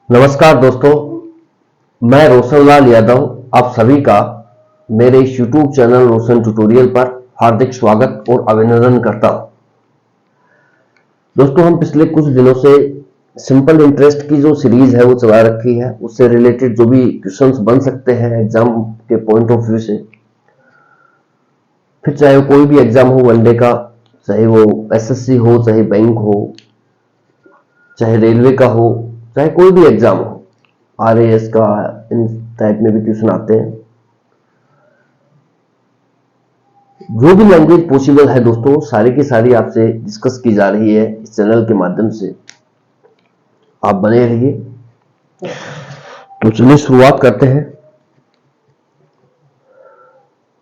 नमस्कार दोस्तों, मैं रोशनलाल यादव आप सभी का मेरे इस YouTube चैनल रोशन ट्यूटोरियल पर हार्दिक स्वागत और अभिनंदन करता हूं। दोस्तों, हम पिछले कुछ दिनों से सिंपल इंटरेस्ट की जो सीरीज है वो चला रखी है। उससे रिलेटेड जो भी क्वेश्चंस बन सकते हैं एग्जाम के पॉइंट ऑफ व्यू से, फिर चाहे कोई भी एग्जाम हो वनडे का, चाहे वो SSC हो, चाहे बैंक हो, चाहे रेलवे का हो, चाहे कोई भी एग्जाम हो, RAS का, इन टाइप में भी क्वेश्चन आते हैं। जो भी लैंग्वेज पॉसिबल है दोस्तों, सारी की सारी आपसे डिस्कस की जा रही है इस चैनल के माध्यम से। आप बने रहिए। तो चलिए शुरुआत करते हैं।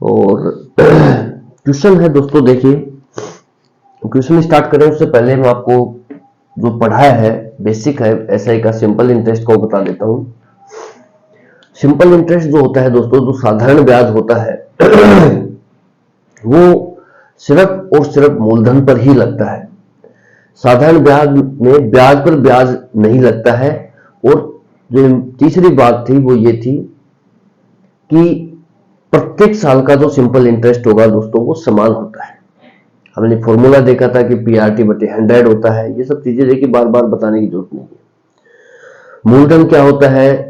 और क्वेश्चन है दोस्तों, देखिए क्वेश्चन स्टार्ट करें उससे पहले मैं आपको जो पढ़ाया है बेसिक है SI का सिंपल इंटरेस्ट को बता देता हूं। सिंपल इंटरेस्ट जो होता है दोस्तों, जो साधारण ब्याज होता है वो सिर्फ और सिर्फ मूलधन पर ही लगता है। साधारण ब्याज में ब्याज पर ब्याज नहीं लगता है। और जो तीसरी बात थी वो ये थी कि प्रत्येक साल का जो सिंपल इंटरेस्ट होगा दोस्तों वो समान होता है। हमने फॉर्मूला देखा था कि PRT/100 होता है। ये सब चीजें देखिए बार बार बताने की जरूरत नहीं है। मूलधन क्या होता है?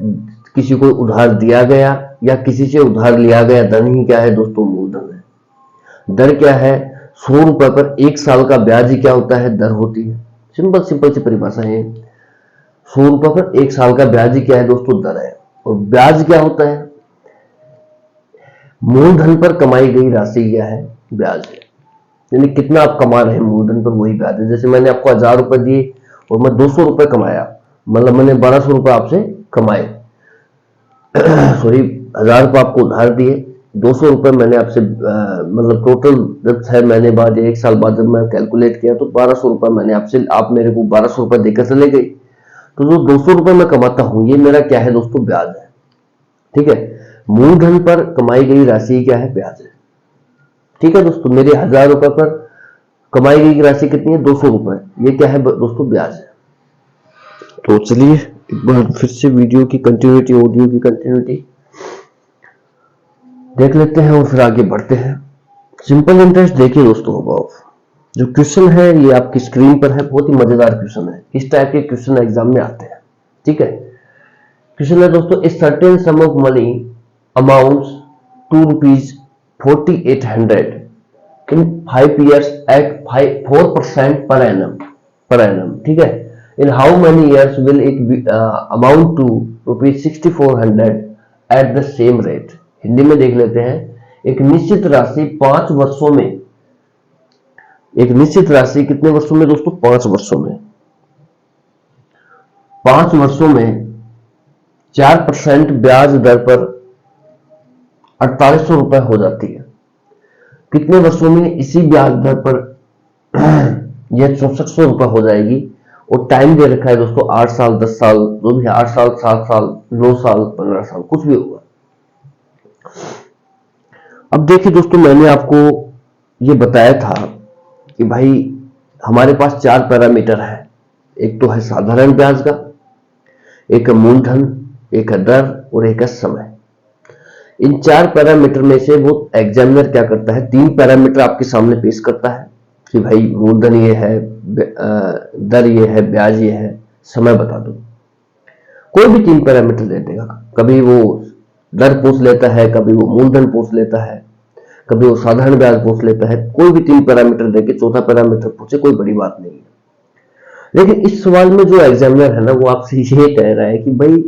किसी को उधार दिया गया या किसी से उधार लिया गया धन ही क्या है दोस्तों? मूलधन है। दर क्या है? 100 रुपए पर 1 साल का ब्याज ही क्या होता है? दर होती है। सिंपल सिंपल सी परिभाषा है। 100 रुपए पर 1 साल का ब्याज ही क्या है दोस्तों? दर है। और ब्याज क्या होता है? मूलधन पर कमाई गई राशि क्या है? ब्याज है। यानी कितना आप कमा रहे हैं मूलधन पर, वही ब्याज है। जैसे मैंने आपको 1000 रुपए दिए और मैं 200 रुपए कमाया, मतलब मैंने 1200 रुपए आपसे कमाए। सॉरी, 1000 रुपए आपको उधार दिए, 200 रुपए मैंने आपसे मतलब टोटल जब 6 महीने बाद या 1 साल बाद जब मैं कैलकुलेट किया तो 1200 रुपए मैंने आपसे, आप मेरे को 1200 रुपए देकर चले गए। तो जो 200 रुपए मैं कमाता हूं ये मेरा क्या है दोस्तों? ब्याज है। ठीक है। मूलधन पर कमाई गई राशि क्या है? ब्याज है। ठीक है दोस्तों, मेरे 1000 रुपए पर कमाई गई राशि कितनी है? 200 रुपए। ये क्या है दोस्तों? ब्याज है। तो चलिए एक बार फिर से वीडियो की कंटिन्यूटी, ऑडियो की कंटिन्यूटी देख लेते हैं और फिर आगे बढ़ते हैं। सिंपल इंटरेस्ट देखिए दोस्तों, अब जो क्वेश्चन है ये आपकी स्क्रीन पर है। बहुत ही मजेदार क्वेश्चन है। इस टाइप के क्वेश्चन एग्जाम में आते हैं। ठीक है। क्वेश्चन है दोस्तों, a certain some of money amounts ₹2,4800 in 5 years at 4% per annum. ठीक है। In how many years will it amount to ₹6,400 at the same rate? Hindi में देख लेते हैं। एक निश्चित राशि 5 वर्षों में, एक निश्चित राशि कितने वर्षों में दोस्तों? 5 वर्षों में। 5 वर्षों में 4% ब्याज दर पर 4800 रुपए हो जाती है। कितने वर्षों में इसी ब्याज दर पर यह 6400 रुपए हो जाएगी? और टाइम दे रखा है दोस्तों 8 साल, 10 साल, जो भी है, 8 साल, 7 साल, 9 साल, 15 साल, कुछ भी होगा। अब देखिए दोस्तों, मैंने आपको ये बताया था कि भाई हमारे पास 4 पैरामीटर है। एक तो है साधारण ब्याज का, एक है मूलधन, एक है दर और एक है समय। इन 4 पैरामीटर में से वो एग्जामिनर क्या करता है? 3 पैरामीटर आपके सामने पेश करता है कि भाई मूलधन ये है, दर ये है, ब्याज ये है, समय बता दो। कोई भी 3 पैरामीटर दे देगा। कभी वो दर पूछ लेता है, कभी वो मूलधन पूछ लेता है, कभी वो साधारण ब्याज पूछ लेता है। कोई भी 3 पैरामीटर देके चौथा पैरामीटर पूछे, कोई बड़ी बात नहीं है। लेकिन इस सवाल में जो एग्जामिनर है ना, वो आपसे ये कह रहा है कि भाई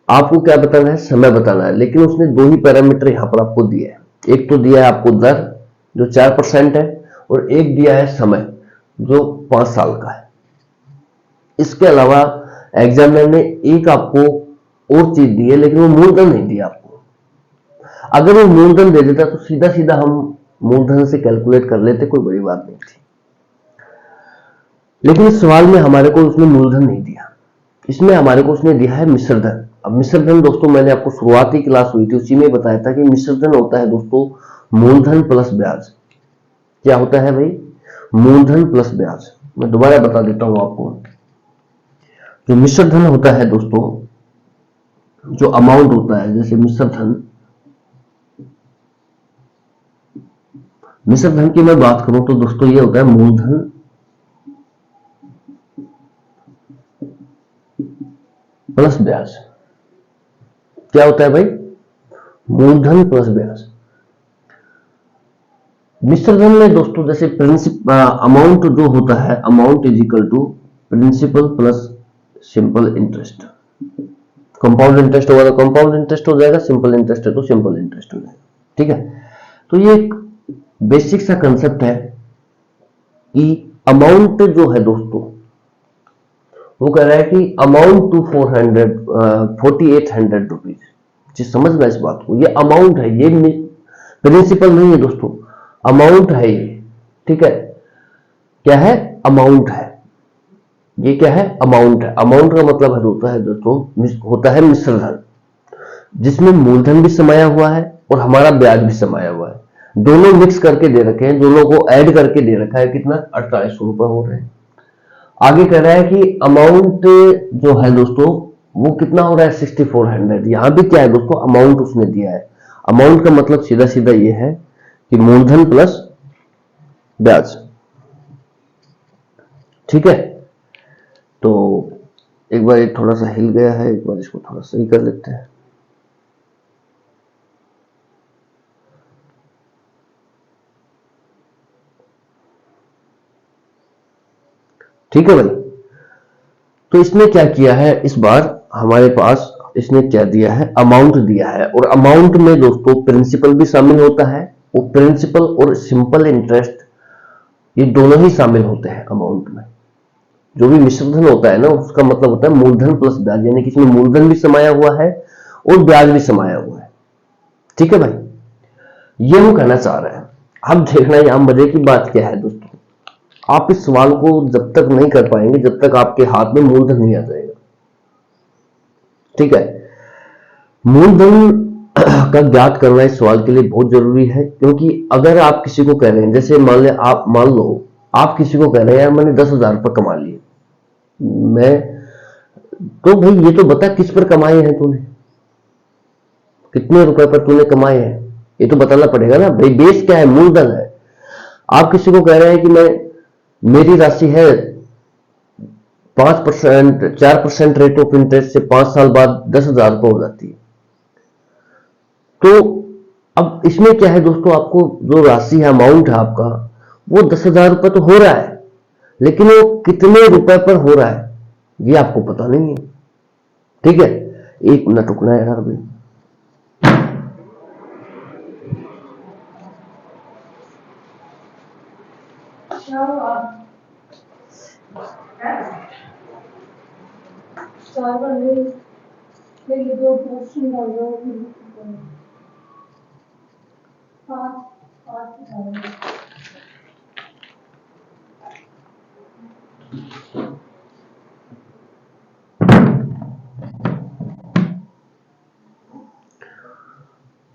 आपको क्या बताना है? समय बताना है। लेकिन उसने 2 ही पैरामीटर यहां पर आपको दिए हैं। एक तो दिया है आपको दर जो 4% है, और एक दिया है समय जो 5 साल का है। इसके अलावा एग्जामिनर ने एक आपको और चीज दी है, लेकिन वो मूलधन नहीं दिया आपको। अगर वो मूलधन दे देता तो सीधा सीधा हम मूलधन से कैलकुलेट कर लेते, कोई बड़ी बात नहीं थी। लेकिन इस सवाल में हमारे को उसने मूलधन नहीं दिया। इसमें हमारे को उसने दिया है मिश्र धन। अब मिश्र धन दोस्तों, मैंने आपको शुरुआती क्लास हुई थी उसी में बताया था कि मिश्र धन होता है दोस्तों मूलधन प्लस ब्याज। क्या होता है भाई? मूलधन प्लस ब्याज। मैं दोबारा बता देता हूं आपको। जो मिश्र धन होता है दोस्तों, जो अमाउंट होता है, जैसे मिश्र धन की मैं बात करूं तो दोस्तों ये होता है मूलधन प्लस ब्याज। क्या होता है भाई? मूलधन प्लस ब्याज। मिश्र धन में दोस्तों जैसे अमाउंट जो होता है, amount is equal to principal plus simple interest. Compound interest होगा तो कंपाउंड इंटरेस्ट हो जाएगा, सिंपल इंटरेस्ट है तो सिंपल इंटरेस्ट हो जाएगा। ठीक है, तो ये एक बेसिक सा कंसेप्ट है कि अमाउंट जो है दोस्तों, वो कह रहा है कि अमाउंट टू 4800 रुपीज। जी समझना इस बात को, ये अमाउंट है, ये प्रिंसिपल नहीं है दोस्तों, अमाउंट है ये। ठीक है, क्या है? अमाउंट है। ये क्या है? अमाउंट है। अमाउंट का मतलब है होता है दोस्तों, होता है मिश्र धन, जिसमें मूलधन भी समाया हुआ है और हमारा ब्याज भी समाया हुआ है। दोनों मिक्स करके दे रखे हैं, दोनों को ऐड करके दे रखा है। कितना? 4800 रुपए हो रहे हैं। आगे कह रहा है कि अमाउंट जो है दोस्तों, वो कितना हो रहा है? 6400। यहां भी क्या है दोस्तों? अमाउंट उसने दिया है। अमाउंट का मतलब सीधा सीधा ये है कि मूलधन प्लस ब्याज। ठीक है, तो एक बार ये थोड़ा सा हिल गया है, एक बार इसको थोड़ा सही कर लेते हैं। ठीक है भाई, तो इसने क्या किया है इस बार हमारे पास, इसने क्या दिया है? अमाउंट दिया है। और अमाउंट में दोस्तों प्रिंसिपल भी शामिल होता है, और प्रिंसिपल और सिंपल इंटरेस्ट ये दोनों ही शामिल होते हैं अमाउंट में। जो भी मिश्रधन होता है ना, उसका मतलब होता है मूलधन प्लस ब्याज, यानी कि इसमें मूलधन भी समाया हुआ है और ब्याज भी समाया हुआ है। ठीक है भाई, ये हम कहना चाह रहे हैं। अब देखना यहां मजे की बात क्या है दोस्तों, आप इस सवाल को जब तक नहीं कर पाएंगे जब तक आपके हाथ में मूलधन नहीं आ जाएगा। ठीक है, मूलधन का ज्ञात करना इस सवाल के लिए बहुत जरूरी है, क्योंकि अगर आप किसी को कह रहे हैं, जैसे मान लो आप किसी को कह रहे हैं यार मैंने 10,000 रुपये कमा लिए, मैं तो भाई ये तो बता किस पर कमाए हैं तूने, कितने रुपए पर तूने कमाए हैं, ये तो बताना पड़ेगा ना भाई। बेस क्या है? मूलधन है। आप किसी को कह रहे हैं कि मेरी राशि है 5%, 4% रेट ऑफ इंटरेस्ट से 5 साल बाद 10,000 रुपये हो जाती है। तो अब इसमें क्या है दोस्तों, आपको जो राशि है, अमाउंट है आपका, वो 10,000 रुपये तो हो रहा है, लेकिन वो कितने रुपए पर हो रहा है ये आपको पता नहीं है। ठीक है, 1 मिनट रुकना है यार भाई।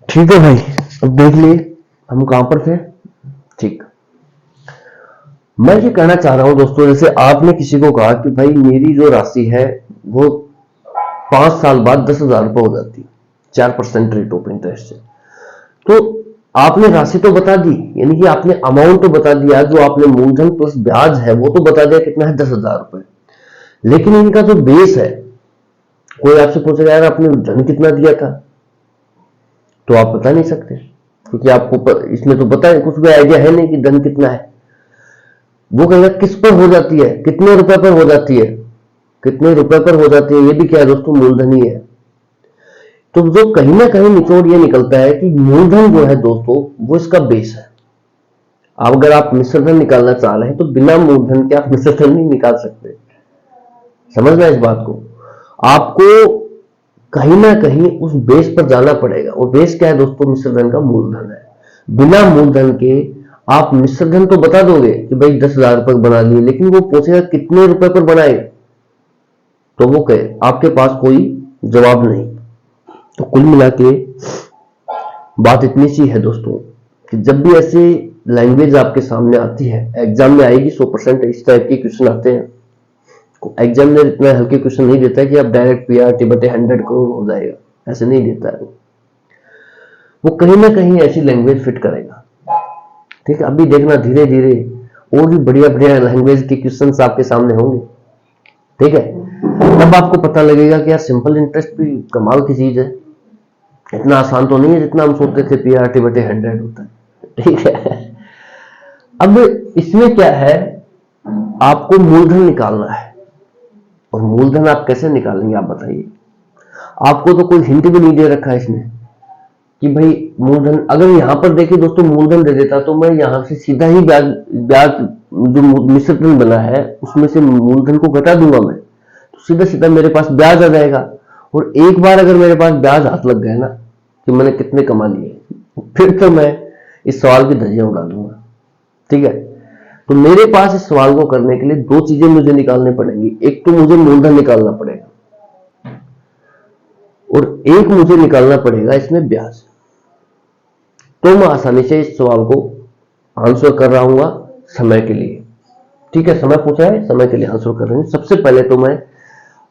ठीक है भाई, अब देख लिए हम कहां पर थे। ठीक, मैं ये कहना चाह रहा हूं दोस्तों, जैसे आपने किसी को कहा कि भाई मेरी जो राशि है वो 5 साल बाद 10,000 रुपये हो जाती है 4% रेट ऑफ इंटरेस्ट से, तो आपने राशि तो बता दी, यानी कि आपने अमाउंट तो बता दिया, जो आपने मूलधन प्लस ब्याज है वो तो बता दिया कितना है, 10,000 रुपये। लेकिन इनका जो बेस है, कोई आपसे पूछेगा यार आपने धन कितना दिया था, तो आप बता नहीं सकते, क्योंकि आपको इसमें तो पता है, कुछ भी आइडिया है नहीं कि धन कितना है। वो कहेगा किस पर हो जाती है, कितने रुपए पर हो जाती है, कितने रुपए पर हो जाती है, ये भी क्या है दोस्तों, मूलधन ही है। तो जो कहीं ना कहीं निचोड़ ये निकलता है कि मूलधन जो है दोस्तों वो इसका बेस है। अब अगर आप मिश्रधन निकालना चाह रहे हैं तो बिना मूलधन के आप मिश्रधन नहीं निकाल सकते, समझना इस बात को। आपको कहीं ना कहीं उस बेस पर जाना पड़ेगा, और बेस क्या है दोस्तों, मिश्रधन का मूलधन है। बिना मूलधन के आप मिश्रधन तो बता दोगे कि भाई 10,000 रुपए बना लिए, लेकिन वो पूछेगा कितने रुपए पर बनाए, तो वो कहे आपके पास कोई जवाब नहीं। तो कुल मिला के बात इतनी सी है दोस्तों कि जब भी ऐसी लैंग्वेज आपके सामने आती है, एग्जाम में आएगी 100%, इस टाइप के क्वेश्चन आते हैं, एग्जामिनर इतना हल्के क्वेश्चन नहीं देता है कि आप डायरेक्ट पीआरटी बटे 100 करोड़ हो जाएगा, ऐसे नहीं देता है वो कहीं ना कहीं ऐसी लैंग्वेज फिट करेगा। ठीक है, अभी देखना धीरे धीरे और भी बढ़िया बढ़िया लैंग्वेज के क्वेश्चंस आपके सामने होंगे। ठीक है, तब आपको पता लगेगा कि यार सिंपल इंटरेस्ट भी कमाल की चीज है, इतना आसान तो नहीं है जितना हम सोचते थे पीआरटी बटे 100 होता है। ठीक है, अब इसमें क्या है, आपको मूलधन निकालना है। और मूलधन आप कैसे निकालेंगे आप बताइए। आपको तो कोई हिंट भी नहीं दे रखा है इसमें कि भाई मूलधन, अगर यहां पर देखिए दोस्तों मूलधन दे देता तो मैं यहां से सीधा ही ब्याज ब्याज जो मिश्र धन बना है उसमें से मूलधन को घटा दूंगा मैं, तो सीधा सीधा मेरे पास ब्याज आ जाएगा। और एक बार अगर मेरे पास ब्याज हाथ लग गए ना कि मैंने कितने कमा लिए, फिर तो मैं इस सवाल की धज्जियां उड़ा दूंगा। ठीक है, तो मेरे पास इस सवाल को करने के लिए दो चीजें मुझे निकालने पड़ेंगी। एक तो मुझे मूलधन निकालना पड़ेगा और एक मुझे निकालना पड़ेगा इसमें ब्याज। तो मैं आसानी से इस सवाल को आंसर कर रहा हूंगा समय के लिए। ठीक है, समय पूछा है, समय के लिए आंसर कर रहे हैं। सबसे पहले तो मैं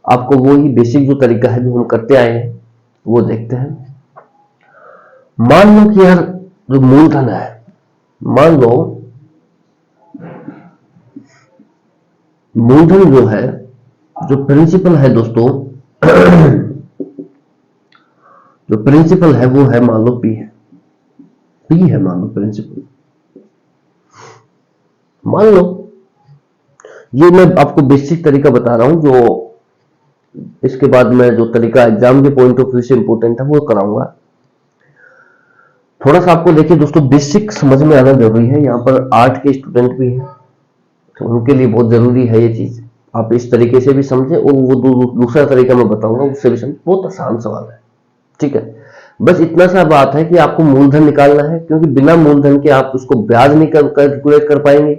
आपको वो ही बेसिक जो तरीका है जो हम करते आए हैं वो देखते हैं। मान लो कि यार जो मूलधन है, मान लो मूलधन जो है, जो प्रिंसिपल है दोस्तों जो प्रिंसिपल है वो है मान लो पी है, पी है मान लो प्रिंसिपल। मान लो ये मैं आपको बेसिक तरीका बता रहा हूं, जो इसके बाद मैं जो तरीका एग्जाम के पॉइंट ऑफ व्यू से इंपॉर्टेंट है वो कराऊंगा। थोड़ा सा आपको देखिए दोस्तों बेसिक समझ में आना जरूरी है। यहाँ पर आर्ट के स्टूडेंट भी हैं तो उनके लिए बहुत जरूरी है ये चीज, आप इस तरीके से भी समझे और वो दूसरा तरीका मैं बताऊंगा उससे भी समझे। बहुत आसान सवाल है। ठीक है, बस इतना सा बात है कि आपको मूलधन निकालना है, क्योंकि बिना मूलधन के आप उसको ब्याज नहीं कैलकुलेट कर पाएंगे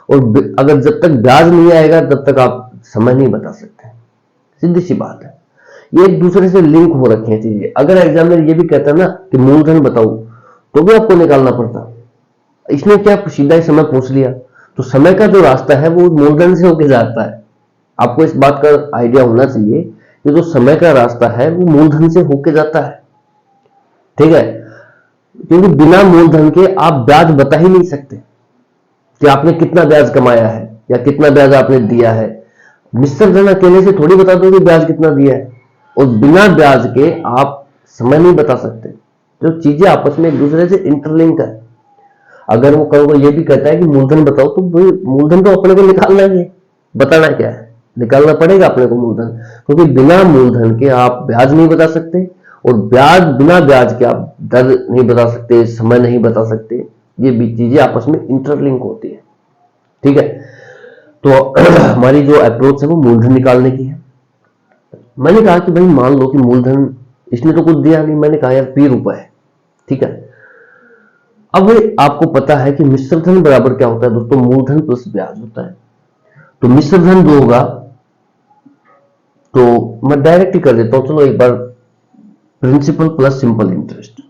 और अगर जब तक ब्याज नहीं आएगा तब तक आप समय नहीं बता सकते। सीधी सी बात है, ये एक दूसरे से लिंक हो रखे हैं चीजें। अगर एग्जामिनर ये भी कहता है ना कि मूलधन बताओ तो भी आपको निकालना पड़ता। इसने क्या सीधा ही समय पूछ लिया, तो समय का जो रास्ता है वो मूलधन से होके जाता है। आपको इस बात का आइडिया होना चाहिए कि जो समय का रास्ता है वो मूलधन से होके जाता है। ठीक है, क्योंकि बिना मूलधन के आप ब्याज बता ही नहीं सकते कि आपने कितना ब्याज कमाया है या कितना ब्याज आपने दिया है। मिश्र धन अकेले से थोड़ी बता दो कि ब्याज कितना दिया है, और बिना ब्याज के आप समय नहीं बता सकते। जो चीजें आपस में एक दूसरे से इंटरलिंक है। अगर वो कल को ये भी कहता है कि मूलधन बताओ तो मूलधन तो अपने को निकालना ही है, बताना क्या है, निकालना पड़ेगा अपने को मूलधन, क्योंकि बिना मूलधन के आप ब्याज नहीं बता सकते और बिना ब्याज के आप दर नहीं बता सकते, समय नहीं बता सकते। ये भी चीजें आपस में इंटरलिंक होती है। ठीक है, तो हमारी जो अप्रोच है वो मूलधन निकालने की है। मैंने कहा कि भाई मान लो कि मूलधन इसने तो कुछ दिया नहीं, मैंने कहा यार ₹20 है। ठीक है, अब आपको पता है कि मिश्र धन बराबर क्या होता है दोस्तों, मूलधन प्लस ब्याज होता है। तो मिश्र धन जो होगा तो मैं डायरेक्ट ही कर देता हूं, चलो एक बार प्रिंसिपल प्लस सिंपल इंटरेस्ट।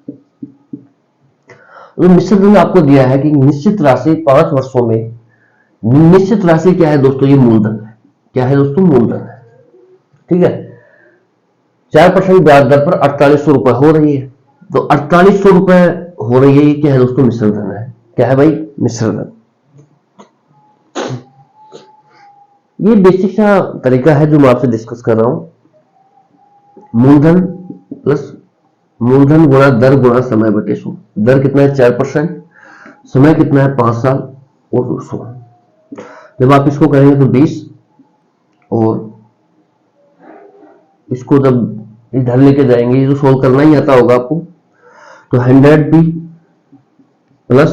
तो मिश्र धन आपको दिया है कि निश्चित राशि 5 वर्षों में, निश्चित राशि क्या है दोस्तों, ये मूलधन है। क्या है दोस्तों, मूलधन है। ठीक है, 4% ब्याज दर पर 4800 रुपए हो रही है, तो 4800 रुपए हो रही है। ये क्या है दोस्तों, मिश्र धन है। क्या है भाई, मिश्र धन। ये बेसिक सा तरीका है जो मैं आपसे डिस्कस कर रहा हूं। मूलधन प्लस मूलधन गुणा दर गुणा समय बटे 100। दर कितना है 4%, समय कितना है 5 साल और 100। जब आप इसको करेंगे तो 20, और इसको जब इधर लेके जाएंगे, ये तो सोल्व करना ही आता होगा आपको, तो 100p प्लस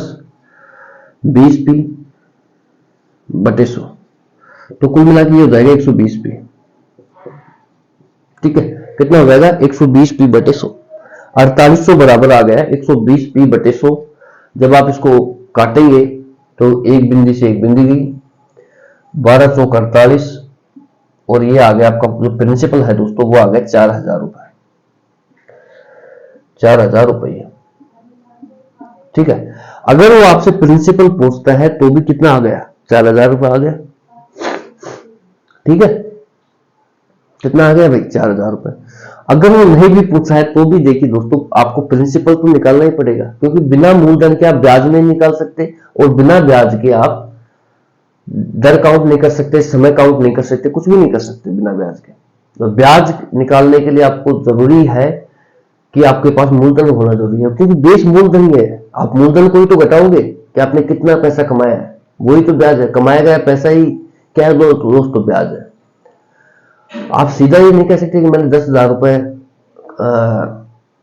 20p बटे 100, तो कुल मिला के ये हो जाएगा 120p। ठीक है, कितना हो जाएगा 120p बटे 100। 4800 बराबर आ गया 120p बटे 100। जब आप इसको काटेंगे तो एक बिंदी से एक बिंदी गई, 1200 का 48, और ये आ गया आपका जो प्रिंसिपल है दोस्तों वो आ गया 4000 रुपए। 4000 रुपये। ठीक है, अगर वो आपसे प्रिंसिपल पूछता है तो भी कितना आ गया, 4000 रुपए आ गया। ठीक है, कितना आ गया भाई 4,000 रुपए। अगर वो नहीं भी पूछा है तो भी देखिए दोस्तों, आपको प्रिंसिपल तो निकालना ही पड़ेगा, क्योंकि बिना मूलधन के आप ब्याज नहीं निकाल सकते, और बिना ब्याज के आप दर काउंट नहीं कर सकते, समय काउंट नहीं कर सकते, कुछ भी नहीं कर सकते बिना ब्याज के। तो ब्याज निकालने के लिए आपको जरूरी है कि आपके पास मूलधन होना जरूरी है, क्योंकि बेस मूलधन ही है। आप मूलधन को ही तो घटाओगे कि आपने कितना पैसा कमाया है, वही तो ब्याज है। कमाया गया पैसा ही क्या है दोस्तों, ब्याज है। आप सीधा ये नहीं कह सकते कि मैंने 10,000 रुपए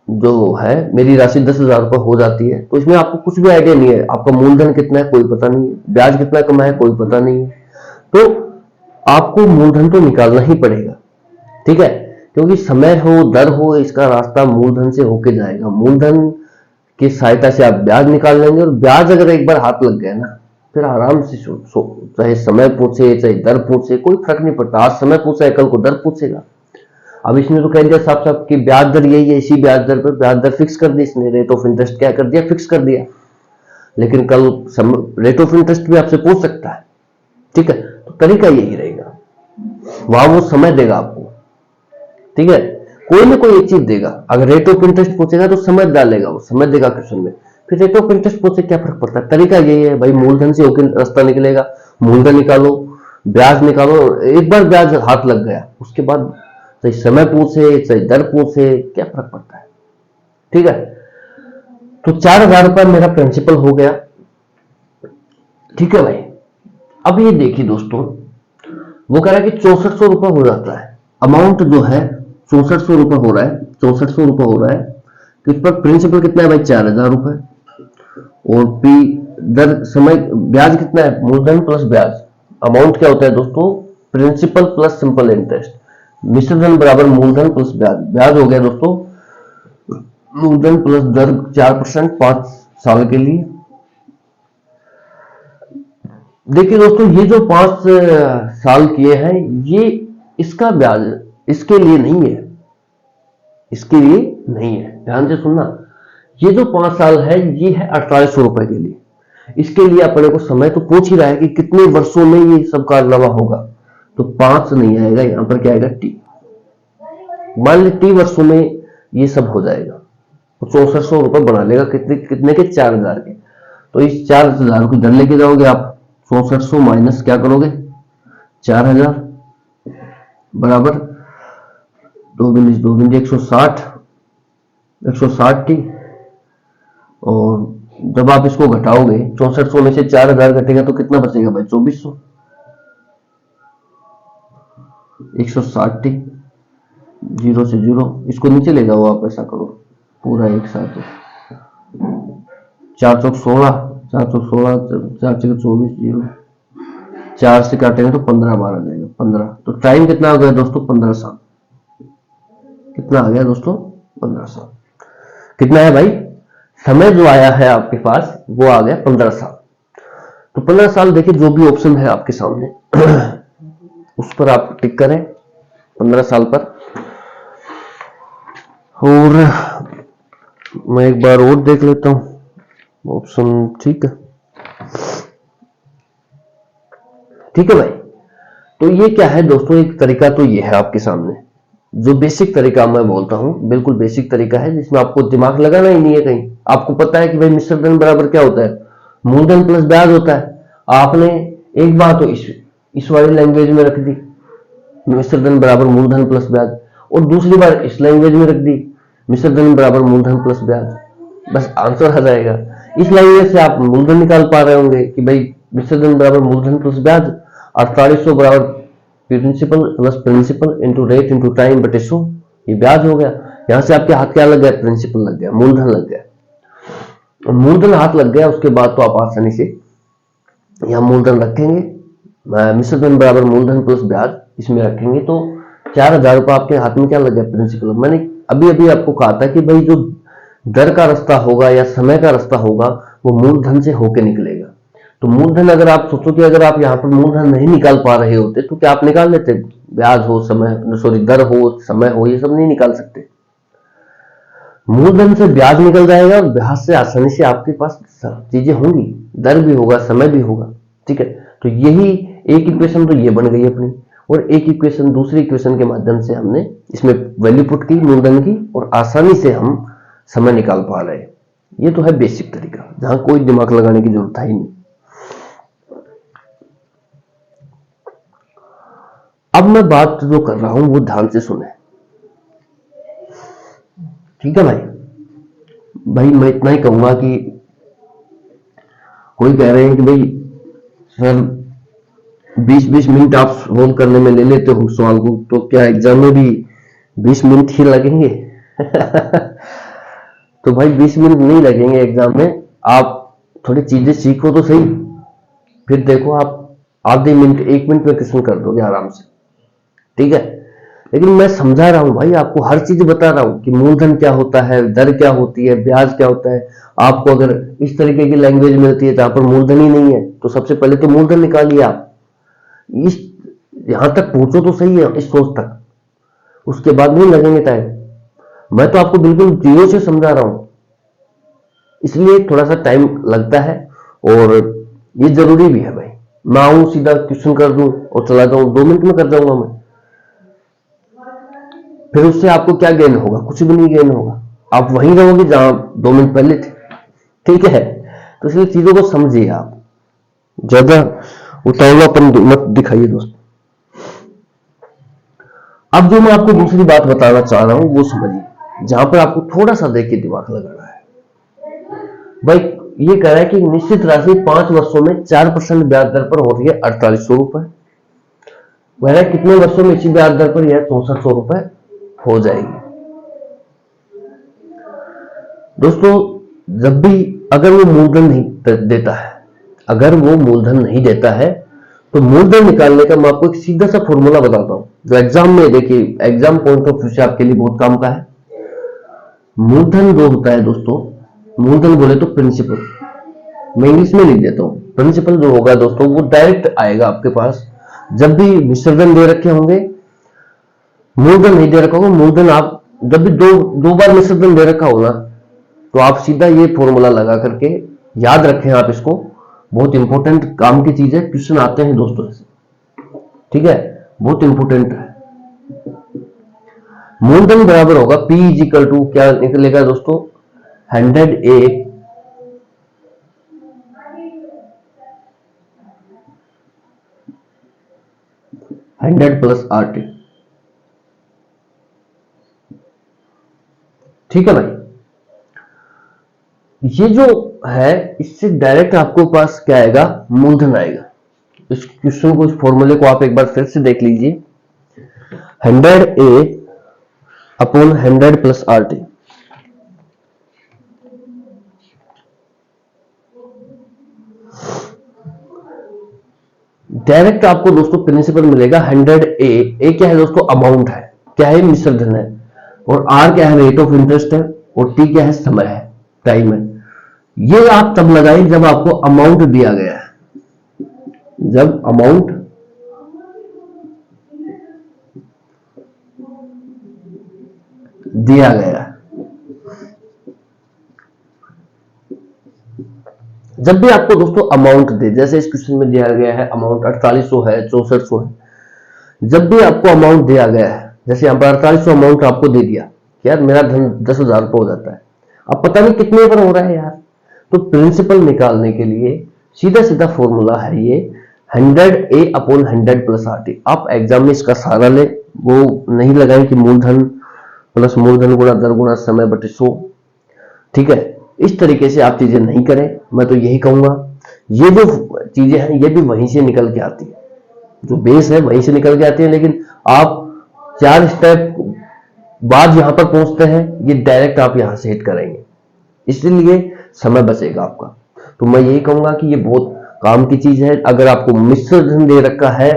जो है मेरी राशि 10,000 रुपए हो जाती है, तो इसमें आपको कुछ भी आइडिया नहीं है। आपका मूलधन कितना है कोई पता नहीं है, ब्याज कितना कमाया कोई पता नहीं है, तो आपको मूलधन तो निकालना ही पड़ेगा, ठीक है। क्योंकि समय हो दर हो, इसका रास्ता मूलधन से होके जाएगा। मूलधन की सहायता से आप ब्याज निकाल लेंगे, और ब्याज अगर एक बार हाथ लग गया ना, फिर आराम से चाहे समय पूछे चाहे दर पूछे, कोई फर्क नहीं पड़ता। आज समय पूछा है, कल को दर पूछेगा। अब इसने तो कह दिया साफ साफ कि ब्याज दर यही है, इसी ब्याज दर पर ब्याज दर फिक्स कर दी इसने, रेट ऑफ इंटरेस्ट क्या कर दिया, फिक्स कर दिया। लेकिन कल रेट ऑफ इंटरेस्ट भी आपसे पूछ सकता है, ठीक है। तो तरीका यही रहेगा, वहां वो समय देगा आपको, ठीक है। कोई ना कोई एक चीज देगा। अगर रेट ऑफ इंटरेस्ट पूछेगा तो समय डालेगा, वो समय देगा क्वेश्चन में। फिर रेट ऑफ इंटरेस्ट पूछे क्या फर्क पड़ता है, तरीका यही है भाई, मूलधन से होकर रास्ता निकलेगा। मूलधन निकालो, ब्याज निकालो, एक बार ब्याज हाथ लग गया उसके बाद चाहे समय पूछे चाहे दर पूछे, क्या फर्क पड़ता है, ठीक है। तो 4,000 रुपए मेरा प्रिंसिपल हो गया, ठीक है भाई। अब ये देखिए दोस्तों, वो कह रहा है कि 6400 रुपए हो जाता है, अमाउंट जो है 6400 रुपए हो रहा है, 6400 रुपए हो रहा है। तो इस पर प्रिंसिपल कितना है भाई, 4,000 रुपए, और पी दर समय ब्याज कितना है, मूलधन प्लस ब्याज। अमाउंट क्या होता है दोस्तों, प्रिंसिपल प्लस सिंपल इंटरेस्ट। मिश्रधन बराबर मूलधन प्लस ब्याज। ब्याज हो गया दोस्तों मूलधन प्लस दर 4% 5 साल के लिए। देखिए दोस्तों, ये जो 5 साल किए हैं, ये इसका ब्याज इसके लिए नहीं है, इसके लिए नहीं है, ध्यान से सुनना। ये जो 5 साल है ये है 4800 रुपए के लिए। इसके लिए अपने को समय तो पूछ ही रहा है कि कितने वर्षों में ये सब कारनामा होगा, तो 5 नहीं आएगा, यहां पर क्या आएगा, टी। मान ली टी वर्षों में ये सब हो जाएगा, तो 6400 रुपए बना लेगा, कितने के, 4,000 के। तो इस 4,000 को इधर लेके जाओगे आप, 6400 माइनस क्या करोगे, 4,000 बराबर 2 2 160 टी। और जब आप इसको घटाओगे, 6400 में से 4,000 घटेगा तो कितना बचेगा भाई, 2400। 160 टी, 0 से 0, इसको नीचे ले जाओ आप, ऐसा करो पूरा एक साथ। 4 चौक 16, 4 चौक 16, 4 चौक 24, 0, 4 से काटेंगे तो 15 बार आ जाएगा, 15। तो टाइम कितना हो गया दोस्तों, 15 साल। कितना आ गया दोस्तों, 15 साल। कितना है भाई, समय जो आया है आपके पास वो आ गया 15 साल। तो 15 साल देखिए, जो भी ऑप्शन है आपके सामने उस पर आप टिक करें 15 साल पर। और मैं एक बार और देख लेता हूं ऑप्शन, ठीक है, ठीक है भाई। तो ये क्या है दोस्तों, एक तरीका तो ये है आपके सामने, जो बेसिक तरीका मैं बोलता हूं, बिल्कुल बेसिक तरीका है, जिसमें आपको दिमाग लगाना ही नहीं है कहीं। आपको पता है कि भाई मिश्रधन बराबर क्या होता है, मूलधन प्लस ब्याज होता है। आपने एक बार तो इस वाली लैंग्वेज में रख दी, मिश्रधन बराबर मूलधन प्लस ब्याज, और दूसरी बार इस लैंग्वेज में रख दी, मिश्रधन बराबर मूलधन प्लस ब्याज, बस आंसर आ जाएगा। इस लैंग्वेज से आप मूलधन निकाल पा रहे होंगे कि भाई मिश्रधन बराबर मूलधन प्लस ब्याज, 4800 बराबर principal plus principal into rate into time बटे 100, ये ब्याज हो गया। यहां से आपके हाथ क्या लग गया, प्रिंसिपल लग गया, मूलधन लग गया। और मूलधन हाथ लग गया, उसके बाद तो आप आसानी से यहां मूलधन रखेंगे, मिश्रधन बराबर मूलधन प्लस ब्याज इसमें रखेंगे, तो 4,000 रुपये आपके हाथ में क्या लग गया, प्रिंसिपल। मैंने अभी अभी आपको कहा था कि भाई जो दर का रास्ता होगा या समय का रास्ता होगा वो मूलधन से होके निकलेगा। तो मूलधन अगर आप सोचो कि अगर आप यहाँ पर मूलधन नहीं निकाल पा रहे होते तो क्या आप निकाल लेते, ब्याज हो समय सॉरी दर हो समय हो ये सब नहीं निकाल सकते। मूलधन से ब्याज निकल जाएगा और ब्याज से आसानी से आपके पास चीजें होंगी, दर भी होगा समय भी होगा, ठीक है। तो यही एक इक्वेशन तो ये बन गई अपनी। और एक इक्वेशन दूसरी इक्वेशन के माध्यम से हमने इसमें वैल्यू पुट की मूलधन की, और आसानी से हम समय निकाल पा रहे हैं। ये तो है बेसिक तरीका, जहां कोई दिमाग लगाने की जरूरत है ही नहीं। अब मैं बात जो कर रहा हूं वो ध्यान से सुने, ठीक है भाई मैं इतना ही कहूंगा कि कोई कह रहे हैं कि भाई सर 20-20 मिनट आप सोल्व करने में ले लेते हो सवाल को, तो क्या एग्जाम में भी 20 मिनट ही लगेंगे? तो भाई 20 मिनट नहीं लगेंगे एग्जाम में, आप थोड़ी चीजें सीखो तो सही, फिर देखो आप आधे मिनट 1 मिनट में क्वेश्चन कर दोगे आराम से, ठीक है। लेकिन मैं समझा रहा हूं भाई, आपको हर चीज बता रहा हूं कि मूलधन क्या होता है, दर क्या होती है, ब्याज क्या होता है। आपको अगर इस तरीके की लैंग्वेज मिलती है जहां पर मूलधन ही नहीं है, तो सबसे पहले तो मूलधन निकालिए आप, इस यहां तक पहुंचो तो सही है, इस सोच तक, उसके बाद नहीं लगेंगे टाइम। मैं तो आपको बिल्कुल जीरो से समझा रहा हूं, इसलिए थोड़ा सा टाइम लगता है, और ये जरूरी भी है भाई। मैं आऊं सीधा क्वेश्चन कर दूं और चला जाऊं, 2 मिनट में कर जाऊंगा मैं, फिर उससे आपको क्या गेन होगा? कुछ भी नहीं गेन होगा, आप वहीं रहोगे जहां 2 मिनट पहले थे, ठीक है। तो इसलिए चीजों को समझिए, आप ज्यादा उतावलापन मत दिखाइए दोस्त। अब जो मैं आपको दूसरी बात बताना चाह रहा हूं वो समझिए, जहां पर आपको थोड़ा सा देख के दिमाग लगाना है। भाई ये कह रहा है कि निश्चित राशि 5 वर्षों में 4% ब्याज दर पर हो रही है 4800 रुपए, वह कितने वर्षों में इसी ब्याज दर पर यह 6400 रुपए हो जाएगी? दोस्तों जब भी अगर वो मूलधन नहीं देता है, अगर वो मूलधन नहीं देता है, तो मूलधन निकालने का मैं आपको एक सीधा सा फॉर्मूला बताता हूं, जो एग्जाम में, देखिए एग्जाम पॉइंट ऑफ व्यू से आपके लिए बहुत काम का है। मूलधन जो होता है दोस्तों, मूलधन बोले तो प्रिंसिपल, मैं इंग्लिश में लिख देता हूं, प्रिंसिपल जो होगा दोस्तों वो डायरेक्ट आएगा आपके पास। जब भी मिश्रधन दे रखे होंगे, मूलधन नहीं दे रखा होगा, मूलधन आप जब भी दो बार मिश्रधन दे रखा होगा, तो आप सीधा ये फॉर्मूला लगा करके याद रखें आप इसको, बहुत इंपॉर्टेंट काम की चीज है, क्वेश्चन आते हैं दोस्तों ऐसे, ठीक है, बहुत इंपॉर्टेंट है। मूलधन बराबर होगा P इजिकल टू क्या निकलेगा दोस्तों, 100A प्लस RT, ठीक है भाई। ये जो है इससे डायरेक्ट आपको पास क्या आएगा, मूलधन आएगा। इस क्वेश्चन को, इस फॉर्मूले को आप एक बार फिर से देख लीजिए, 100A upon 100 plus RT, direct आपको दोस्तों प्रिंसिपल मिलेगा 100A। ए क्या है दोस्तों, अमाउंट है, क्या है, मिश्रधन है, और R क्या है, रेट ऑफ इंटरेस्ट है, और T क्या है, समय है, टाइम है। ये आप तब लगाएं जब आपको अमाउंट दिया गया है, जब अमाउंट दिया गया है। जब भी आपको दोस्तों अमाउंट दे, जैसे इस क्वेश्चन में दिया गया है अमाउंट 4800 है, 6400 है, जब भी आपको अमाउंट दिया गया है, जैसे यहां पर 4800 अमाउंट आपको दे दिया, यार मेरा धन 10,000 रुपये हो जाता है, अब पता नहीं कितने पर हो रहा है यार, तो प्रिंसिपल निकालने के लिए सीधा सीधा फॉर्मूला है ये 100A अपॉन 100 प्लस RT। आप एग्जाम में इसका सहारा ले, वो नहीं लगाएं कि मूलधन प्लस मूलधन गुणा दर गुणा समय बटे 100, ठीक है, इस तरीके से आप चीजें नहीं करें। मैं तो यही कहूंगा, ये जो चीजें हैं ये भी वहीं से निकल के आती है, जो बेस है वहीं से निकल के आती है, लेकिन आप 4 स्टेप बाद यहां पर पहुंचते हैं, ये डायरेक्ट आप यहां से हिट करेंगे, इसलिए समय बचेगा आपका। तो मैं यही कहूंगा कि ये बहुत काम की चीज है। अगर आपको मिश्रधन दे रखा है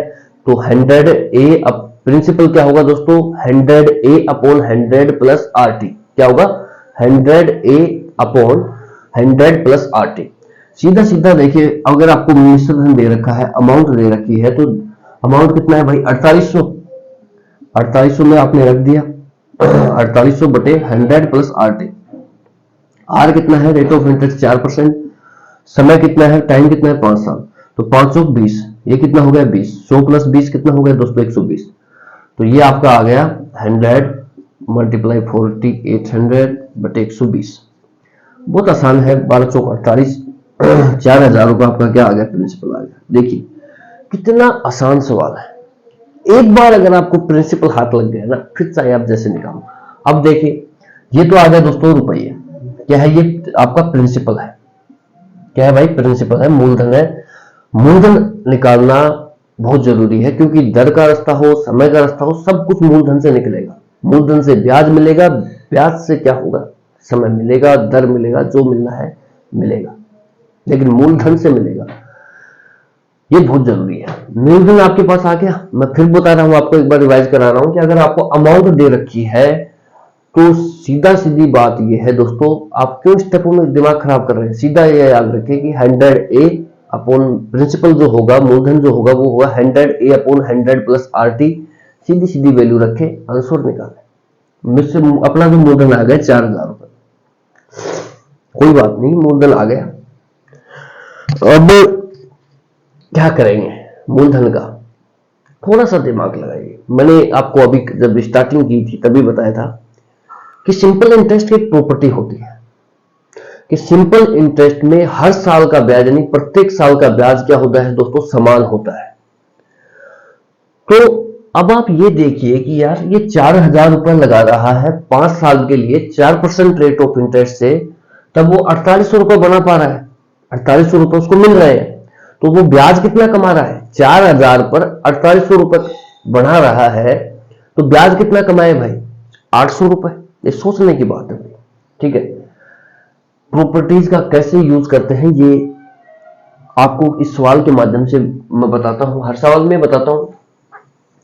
तो 100A प्रिंसिपल क्या होगा दोस्तों, 100A अपॉन 100 प्लस RT, क्या होगा, 100A अपॉन 100 प्लस RT। सीधा सीधा देखिए, अगर आपको मिश्रधन दे रखा है, अमाउंट दे रखी है, तो अमाउंट कितना है भाई, 4800 में आपने रख दिया 4800 बटे 100 प्लस RT। R कितना है, रेट ऑफ इंटरेस्ट 4%, समय कितना है, टाइम कितना है, 5 साल, तो 520 ये कितना हो गया 20, 100 प्लस 20 कितना हो गया दोस्तों 120। तो ये आपका आ गया 100 मल्टीप्लाई 40 800 बटे 120। बहुत आसान है, 12 चौक 48, 4000 रुपये आपका क्या आ गया, प्रिंसिपल आ गया। देखिए कितना आसान सवाल है, एक बार अगर आपको प्रिंसिपल हाथ लग गया ना, फिर चाहे आप जैसे निकालो। अब देखिए ये तो आ गया दोस्तों रुपये, क्या है ये आपका प्रिंसिपल है, क्या है भाई प्रिंसिपल है, मूलधन है। मूलधन निकालना बहुत जरूरी है, क्योंकि दर का रास्ता हो, समय का रास्ता हो, सब कुछ मूलधन से निकलेगा। मूलधन से ब्याज मिलेगा, ब्याज से क्या होगा, समय मिलेगा, दर मिलेगा, जो मिलना है मिलेगा, लेकिन मूलधन से मिलेगा। ये बहुत जरूरी है। मूलधन आपके पास आ गया। मैं फिर बता रहा हूं आपको, एक बार रिवाइज करा रहा हूं कि अगर आपको अमाउंट दे रखी है तो सीधा सीधी बात ये है दोस्तों, आप क्यों स्टेपों में दिमाग खराब कर रहे हैं। सीधा ये याद रखें कि 100A अपॉन प्रिंसिपल जो होगा, मूलधन जो होगा वो होगा 100A अपॉन 100 प्लस RT। सीधी सीधी वैल्यू रखे, आंसर निकाले। मुझसे अपना जो मूलधन आ गया 4000 रुपए, कोई बात नहीं, मूलधन आ गया। अब क्या करेंगे मूलधन का, थोड़ा सा दिमाग लगाइए। मैंने आपको अभी जब स्टार्टिंग की थी तभी बताया था कि सिंपल इंटरेस्ट की एक प्रॉपर्टी होती है कि सिंपल इंटरेस्ट में हर साल का ब्याज, यानी प्रत्येक साल का ब्याज क्या होता है दोस्तों, समान होता है। तो अब आप ये देखिए कि यार ये 4000 रुपए लगा रहा है 5 साल के लिए 4% रेट ऑफ इंटरेस्ट से, तब वो 4800 रुपए बना पा रहा है, 4800 रुपए उसको मिल रहे हैं। तो वो ब्याज कितना कमा रहा है, 4000 पर 4800 रुपए बढ़ा रहा है, तो ब्याज कितना कमाए भाई, 800 रुपए। ये सोचने की बात है भाई, ठीक है। प्रॉपर्टीज का कैसे यूज करते हैं ये आपको इस सवाल के माध्यम से मैं बताता हूं, हर सवाल में बताता हूं।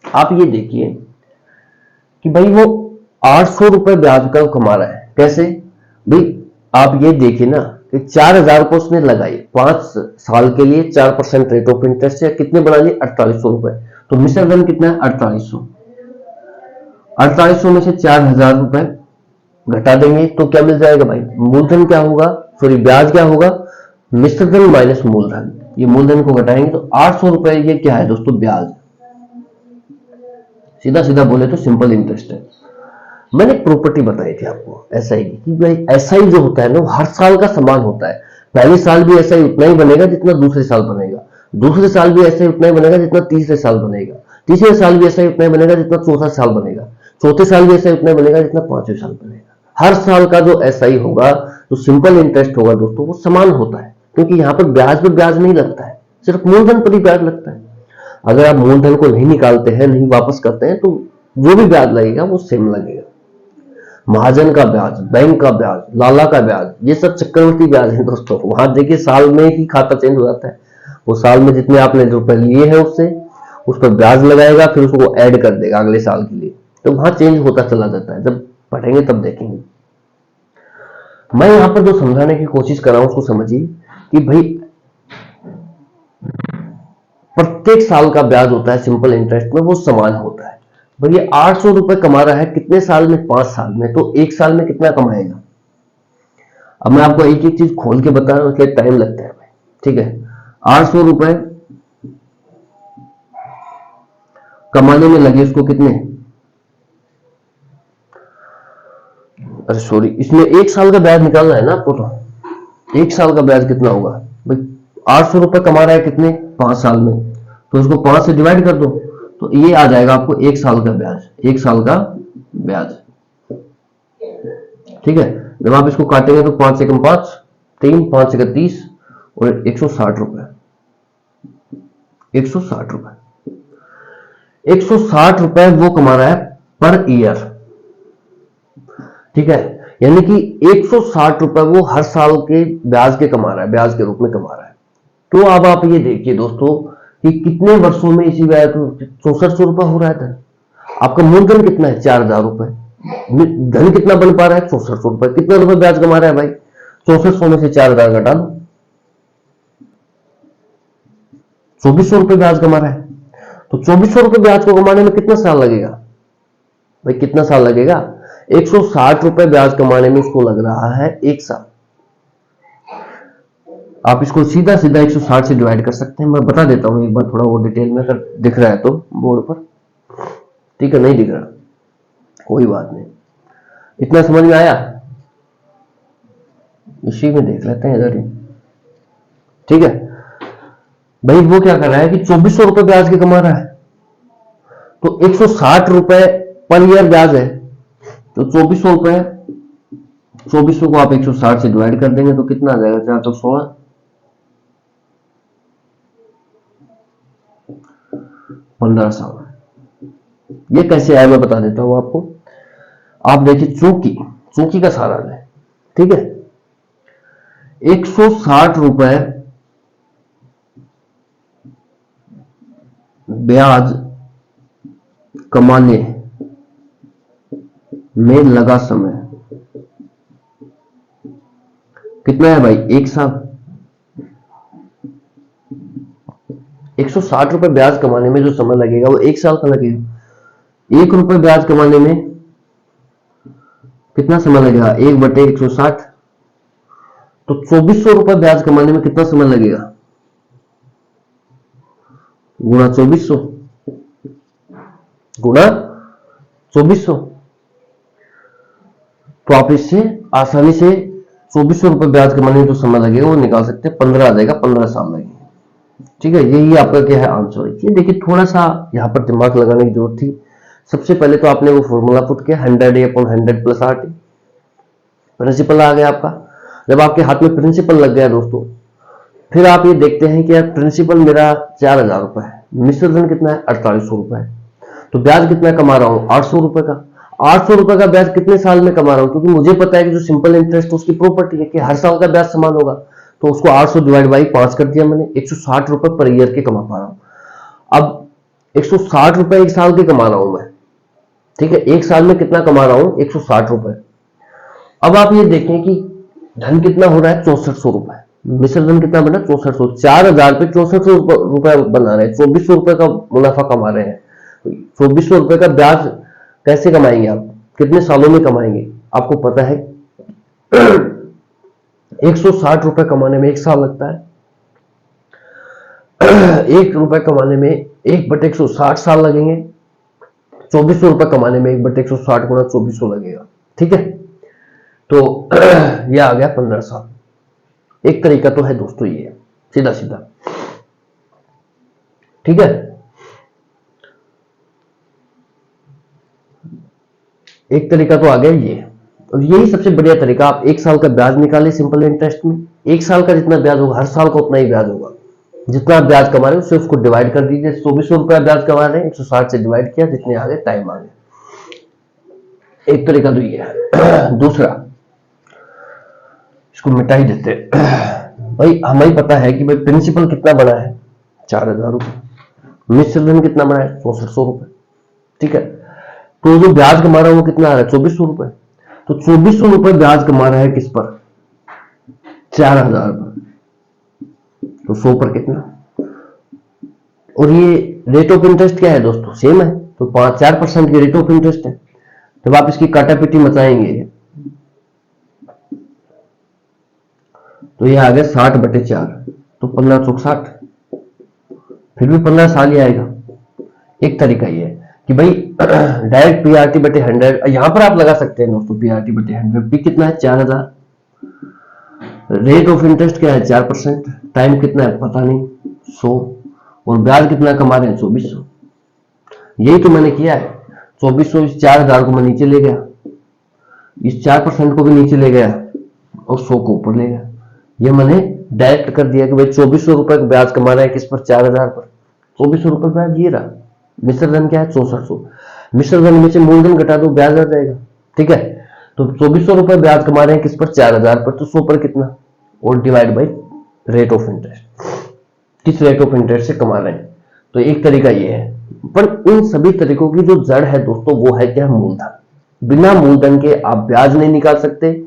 आप ये देखिए कि भाई वो 800 रुपए ब्याज का कमा रहा है, कैसे भाई, आप ये देखिए ना कि 4000 को उसने लगाई 5 साल के लिए 4% रेट ऑफ इंटरेस्ट से, कितने बना लिए 4800 रुपए। तो मिश्र धन कितना है 4800, 4800 में से 4000 रुपए घटा देंगे तो क्या मिल जाएगा भाई, मूलधन क्या होगा, सॉरी ब्याज क्या होगा, मिश्र धन माइनस मूलधन। ये मूलधन को घटाएंगे तो 800 रुपए, ये क्या है दोस्तों ब्याज। सीधा सीधा बोले तो सिंपल इंटरेस्ट है। मैंने प्रॉपर्टी बताई थी आपको एसआई की, कि भाई एसआई जो होता है ना हर साल का समान होता है। पहले साल भी एसआई उतना ही बनेगा जितना दूसरे साल बनेगा, दूसरे साल भी एसआई उतना ही बनेगा जितना तीसरे साल बनेगा, तीसरे साल भी एसआई उतना ही बनेगा जितना चौथा साल बनेगा, चौथे साल भी एसआई उतना ही बनेगा जितना पांचवें साल बनेगा। हर साल का जो एसआई होगा, जो सिंपल इंटरेस्ट होगा दोस्तों, वो समान होता है, क्योंकि यहाँ पर ब्याज पर ब्याज नहीं लगता है, सिर्फ मूलधन पर ही ब्याज लगता है। अगर आप मूलधन को नहीं निकालते हैं, नहीं वापस करते हैं, तो जो भी ब्याज लगेगा वो सेम लगेगा। महाजन का ब्याज, बैंक का ब्याज, लाला का ब्याज, ये सब चक्रवर्ती ब्याज है दोस्तों। वहां देखिए साल में ही खाता चेंज हो जाता है, वो साल में जितने आपने रुपए लिए हैं उससे उस पर ब्याज लगाएगा, फिर उसको ऐड कर देगा अगले साल के लिए, तो वहां चेंज होता चला जाता है। जब पढ़ेंगे तब देखेंगे। मैं यहां पर जो समझाने की कोशिश कर रहा हूं उसको समझिए कि भाई प्रत्येक साल का ब्याज होता है सिंपल इंटरेस्ट में, वो समान होता है। भाई ये 800 रुपए कमा रहा है कितने साल में, 5 साल में, तो एक साल में कितना कमाएगा। अब मैं आपको एक एक चीज खोल के बता रहा हूं, इसलिए टाइम लगता है भाई, ठीक है। 800 रुपए कमाने में लगे उसको कितने, अरे सॉरी, इसमें एक साल का ब्याज निकालना है ना आपको, तो एक साल का ब्याज कितना होगा भाई, 800 रुपए कमा रहा है कितने, 5 साल में, तो उसको 5 से डिवाइड कर दो, तो ये आ जाएगा आपको एक साल का ब्याज, एक साल का ब्याज, ठीक है। जब आप इसको काटेंगे तो 5 एकम 5, 3, 5 एकम 30 और 160 रुपए, 160 रुपए, 160 रुपए वो कमा रहा है पर ईयर, ठीक है। यानी कि 160 रुपए वो हर साल के ब्याज के कमा रहा है, ब्याज के रूप में कमा रहा है। तो अब आप ये देखिए दोस्तों कि कितने वर्षों में इसी ब्याज को 6400 रुपए हो रहा है धन। आपका मूलधन कितना है 4000 रुपए, धन कितना बन पा रहा है 6400 रुपए, कितना रुपए ब्याज कमा रहा है भाई, 6400 में से 4000 घटा लो, 2400 रुपए ब्याज कमा रहा है। तो 2400 रुपए ब्याज को कमाने में कितना साल लगेगा भाई, कितना साल लगेगा, 160 रुपए ब्याज कमाने में इसको लग रहा है 1 साल। आप इसको सीधा सीधा 160 से डिवाइड कर सकते हैं। मैं बता देता हूं एक बार थोड़ा और डिटेल में, अगर दिख रहा है तो बोर्ड पर। ठीक है, नहीं दिख रहा कोई बात नहीं, इतना समझ में आया? इसी में देख लेते हैं इधर ही। ठीक है भाई, वो क्या कर रहा है कि 2400 रुपए ब्याज के कमा रहा है, तो 160 रुपए पर ईयर ब्याज है, तो 2400 रुपए, 2400 को आप 160 से डिवाइड कर देंगे तो कितना आ जाएगा? 416। 15 साल। ये कैसे आया मैं बता देता हूं आपको। आप देखिए, चूंकि का सारा है, ठीक है, 160 रुपए ब्याज कमाने में लगा समय कितना है भाई? 1 साल। 160 रुपए ब्याज कमाने में जो समय लगेगा वो 1 साल का लगेगा। 1 रुपए ब्याज कमाने में कितना समय लगेगा? 1/160। तो 2400 रुपए ब्याज कमाने में कितना समय लगेगा? गुणा 2400 गुणा 2400। तो आप इससे आसानी से 2400 रुपए ब्याज कमाने में जो समय लगेगा वो निकाल सकते हैं। 15 आ जाएगा, 15 साल लगेंगे। ठीक है, यही आपका क्या है आंसर। ये देखिए, थोड़ा सा यहाँ पर दिमाग लगाने की जरूरत थी। सबसे पहले तो आपने वो फॉर्मूला पुट किया 100A/100 + RT, प्रिंसिपल आ गया आपका। जब आपके हाथ में प्रिंसिपल लग गया दोस्तों, फिर आप ये देखते हैं कि यार प्रिंसिपल मेरा 4000 रुपए है, मिश्र धन कितना है? 4800 रुपए है, तो ब्याज कितना कमा रहा हूं? 800 रुपए का। 800 रुपए का ब्याज कितने साल में कमा रहा हूं? क्योंकि मुझे पता है कि जो सिंपल इंटरेस्ट उसकी प्रॉपर्टी है कि हर साल का ब्याज समान होगा, तो उसको 800 डिवाइड बाई 5 कर दिया मैंने। 160 रुपए पर ईयर के कमा पा रहा हूं। अब 160 रुपए 1 साल के कमा रहा हूं मैं, ठीक है, 1 साल में कितना कमा रहा हूं? 160 रुपए। अब आप ये देखें कि धन कितना हो रहा है? 6400 रुपए। मिश्र धन कितना बना? 6400। 4000 पे 6400 रुपए बना रहे हैं, 2400 रुपए का मुनाफा कमा रहे हैं। 2400 रुपए का ब्याज कैसे कमाएंगे आप? कितने सालों में कमाएंगे? आपको पता है 160 रुपए कमाने में 1 साल लगता है। 1 रुपए कमाने में 1/160 साल लगेंगे। 2400 रुपए कमाने में 1/160 गुणा 2400 लगेगा। ठीक है, तो यह आ गया 15 साल। एक तरीका तो है दोस्तों ये, सीधा सीधा। ठीक है, एक तरीका तो आ गया ये, और यही सबसे बढ़िया तरीका। आप 1 साल का ब्याज निकाले सिंपल इंटरेस्ट में। 1 साल का जितना ब्याज होगा हर साल का उतना ही ब्याज होगा। जितना ब्याज कमा रहे हो उससे उसको डिवाइड कर दीजिए। 2400 रुपया ब्याज कमा रहे हैं, 160 से डिवाइड किया, जितने आ गए टाइम आ गए। एक तरीका तो ये है। दूसरा, इसको मिटा ही देते भाई। हमें पता है कि भाई प्रिंसिपल कितना बना है? 4000 रुपए। मिश्र धन कितना बना है? 6400 रुपए। ठीक है, तो जो ब्याज कमा रहा है वो कितना आ रहा है? 2400 रुपए। तो 2400 रुपए ब्याज कमा रहा है किस पर? 4000 पर। तो 100 पर कितना? और ये रेट ऑफ इंटरेस्ट क्या है दोस्तों? सेम है, तो 4% की रेट ऑफ इंटरेस्ट है। जब आप इसकी काटापीटी मचाएंगे तो ये आ गया 60/4, तो 15 चौक 60, फिर भी 15 साल ही आएगा। एक तरीका ये है कि भाई डायरेक्ट PRT/100 यहां पर आप लगा सकते हैं दोस्तों। PRT/100 पी कितना है? 4000। रेट ऑफ इंटरेस्ट क्या है? 4%। टाइम कितना है? पता नहीं, 100। और ब्याज कितना कमा रहे हैं? 2400। यही तो मैंने किया है। 2400 इस 4000 को मैं नीचे ले गया, इस 4% को भी नीचे ले गया और 100 को ऊपर ले गया। ये मैंने डायरेक्ट कर दिया कि भाई 2400 रुपए ब्याज कमा रहा है किस पर? 4000 पर। 2400 रुपए ब्याज ये रहा। मिश्र धन क्या है? 6400। मिश्र धन में से मूलधन घटा दो, ब्याज आ जाएगा। ठीक है, तो 2400 रुपए ब्याज कमा रहे हैं किस पर? 4000 पर। तो 100 पर कितना? और divide by rate of interest, किस रेट ऑफ इंटरेस्ट से कमा रहे हैं। तो एक तरीका ये है, पर इन सभी तरीकों की जो जड़ है दोस्तों वो है क्या? मूलधन। बिना मूलधन के आप ब्याज नहीं निकाल सकते,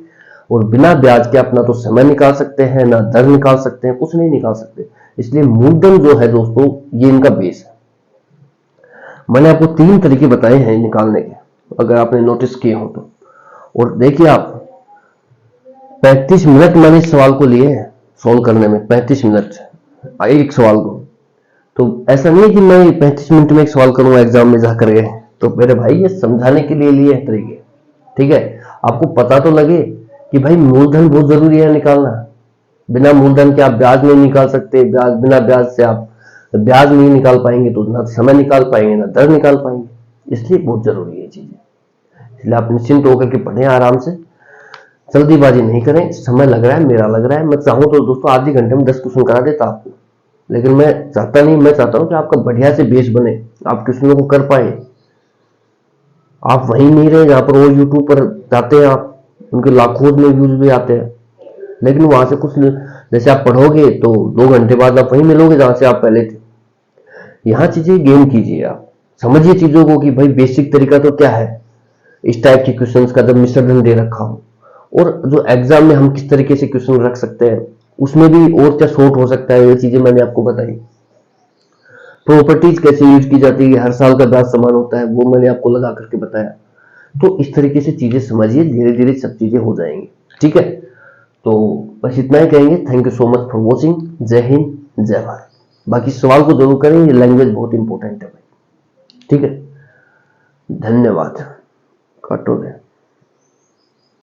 और बिना ब्याज के अपना तो समय निकाल सकते हैं, ना दर निकाल सकते हैं, कुछ नहीं निकाल सकते। इसलिए मूलधन जो है दोस्तों ये इनका बेस है। मैंने आपको 3 तरीके बताए हैं निकालने के, अगर आपने नोटिस किए हो तो। और देखिए आप 35 मिनट मैंने इस सवाल को लिए, सॉल्व करने में 35 मिनट एक सवाल को। तो ऐसा नहीं है कि मैं 35 मिनट में एक सवाल करूंगा एग्जाम में जाकर के। तो मेरे भाई ये समझाने के लिए है तरीके, ठीक है। आपको पता तो लगे कि भाई मूलधन बहुत जरूरी है निकालना। बिना मूलधन के आप ब्याज नहीं निकाल सकते, ब्याज बिना ब्याज से आप ब्याज नहीं निकाल पाएंगे तो ना समय निकाल पाएंगे ना दर निकाल पाएंगे, इसलिए बहुत जरूरी है चीजें। इसलिए आप निश्चिंत होकर के पढ़ें, आराम से, जल्दीबाजी नहीं करें। समय लग रहा है, मेरा लग रहा है, मैं चाहूं तो दोस्तों आधे घंटे में 10 क्वेश्चन करा देता आपको, लेकिन मैं चाहता नहीं। मैं चाहता हूं कि आपका बढ़िया से बेस बने, आप क्वेश्चनों को कर पाए। आप वहीं नहीं रहे जहां पर वो यूट्यूब पर जाते हैं, आप उनके लाखों में व्यूज भी आते हैं, लेकिन वहां से कुछ जैसे आप पढ़ोगे तो 2 घंटे बाद आप वहीं मिलोगे जहां से आप पहले थे। यहाँ चीजें गेन कीजिए, आप समझिए चीजों को कि भाई बेसिक तरीका तो क्या है इस टाइप के क्वेश्चंस का, जब मिश्रण दे रखा हो, और जो एग्जाम में हम किस तरीके से क्वेश्चन रख सकते हैं, उसमें भी और क्या शॉर्ट हो सकता है, ये चीजें मैंने आपको बताई। प्रॉपर्टीज कैसे यूज की जाती है, हर साल का ब्याज समान होता है, वो मैंने आपको लगा करके बताया। तो इस तरीके से चीजें समझिए, धीरे धीरे सब चीजें हो जाएंगी, ठीक है। तो बस इतना ही कहेंगे। Thank you so much for watching. जय हिंद, जय भारत। बाकी सवाल को जरूर करें, ये लैंग्वेज बहुत इंपॉर्टेंट है भाई, ठीक है। धन्यवाद। काटो दे।